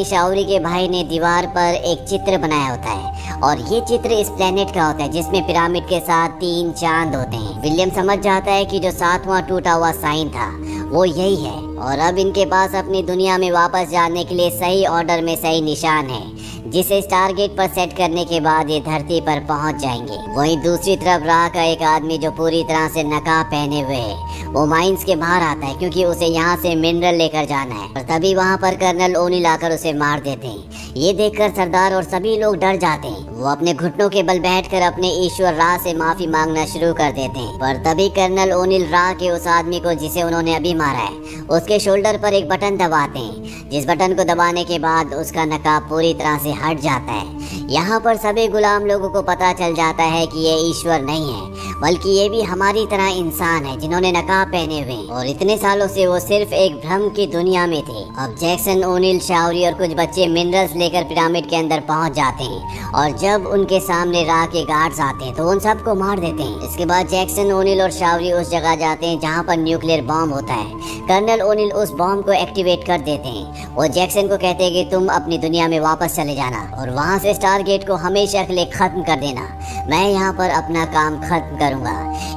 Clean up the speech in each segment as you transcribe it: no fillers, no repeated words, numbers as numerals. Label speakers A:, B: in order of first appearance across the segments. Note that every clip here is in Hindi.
A: शाओरी के भाई ने दीवार पर एक चित्र बनाया होता है और ये चित्र इस प्लेनेट का होता है जिसमें पिरामिड के साथ 3 चांद होते हैं। विलियम समझ जाता है कि जो 7वां टूटा हुआ साइन था वो यही है और अब इनके पास अपनी दुनिया में वापस जाने के लिए सही ऑर्डर में सही निशान है जिसे स्टारगेट पर सेट करने के बाद ये धरती पर पहुंच जाएंगे। वहीं दूसरी तरफ राह का एक आदमी जो पूरी तरह से नकाब पहने हुए है वो माइंस के बाहर आता है क्योंकि उसे यहाँ से मिनरल लेकर जाना है और तभी वहाँ पर कर्नल ओनिल आकर उसे मार देते हैं। ये देखकर सरदार और सभी लोग डर जाते हैं। वो अपने घुटनों के बल बैठकर अपने ईश्वर राह से माफी मांगना शुरू कर देते हैं। पर तभी कर्नल ओनिल राह के उस आदमी को जिसे उन्होंने अभी मारा है उसके शोल्डर पर एक बटन दबाते हैं जिस बटन को दबाने के बाद उसका नकाब पूरी तरह से हट जाता है। यहाँ पर सभी गुलाम लोगों को पता चल जाता है कि ये ईश्वर नहीं है बल्कि ये भी हमारी तरह इंसान है जिन्होंने नकाब पहने हुए हैं और इतने सालों से वो सिर्फ एक भ्रम की दुनिया में थे। अब जैक्सन, ओनिल, शाओरी और कुछ बच्चे मिनरल्स लेकर पिरामिड के अंदर पहुंच जाते हैं और जब उनके सामने राह के गार्ड्स आते हैं तो उन सबको मार देते हैं। इसके बाद जैक्सन, ओनिल और शाओरी उस जगह जाते हैं जहाँ पर न्यूक्लियर बॉम्ब होता है। कर्नल ओनिल उस बॉम्ब को एक्टिवेट कर देते हैं। वो जैक्सन को कहते हैं कि तुम अपनी दुनिया में वापस चले जाना और वहाँ से स्टारगेट को हमेशा के लिए खत्म कर देना। मैं यहाँ पर अपना काम खत्म करूँगा,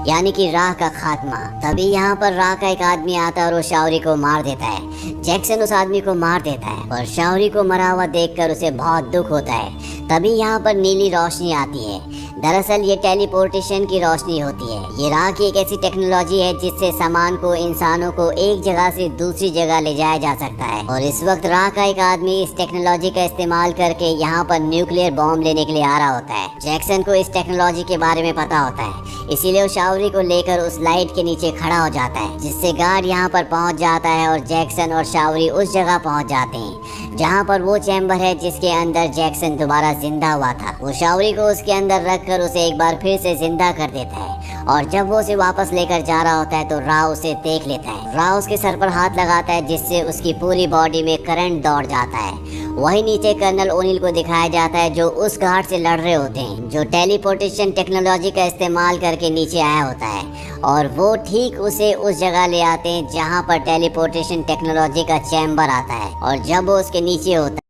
A: यानी कि राह का खात्मा। तभी यहाँ पर राह का एक आदमी आता है और वो शाओरी को मार देता है। जैक्सन उस आदमी को मार देता है और शाओरी को मरा हुआ देखकर उसे बहुत दुख होता है। तभी यहाँ पर नीली रोशनी आती है। दरअसल ये टेलीपोर्टेशन की रोशनी होती है। ये राह की एक ऐसी टेक्नोलॉजी है जिससे सामान को, इंसानों को एक जगह से दूसरी जगह ले जाया जा सकता है और इस वक्त राह का एक आदमी इस टेक्नोलॉजी का इस्तेमाल करके यहाँ पर न्यूक्लियर बॉम्ब लेने के लिए आ रहा होता है। जैक्सन को इस टेक्नोलॉजी के बारे में पता होता है, इसीलिए वो शाओरी को लेकर उस लाइट के नीचे खड़ा हो जाता है जिससे गार्ड यहाँ पर पहुँच जाता है और जैक्सन और शाओरी उस जगह पहुँच जाते हैं जहाँ पर वो चैम्बर है जिसके अंदर जैक्सन दोबारा जिंदा हुआ था। वो शाओरी को उसके अंदर रखकर उसे एक बार फिर से जिंदा कर देता है और जब वो उसे वापस लेकर जा रहा होता है तो राह उसे देख लेता है। राह उसके सर पर हाथ लगाता है जिससे उसकी पूरी बॉडी में करंट दौड़ जाता है। वही नीचे कर्नल ओनिल को दिखाया जाता है जो उस गार्ड से लड़ रहे होते हैं जो टेलीपोर्टेशन टेक्नोलॉजी का इस्तेमाल करके नीचे आया होता है और वो ठीक उसे उस जगह ले आते हैं जहाँ पर टेलीपोर्टेशन टेक्नोलॉजी का चैम्बर आता है और जब वो उसके नीचे होता है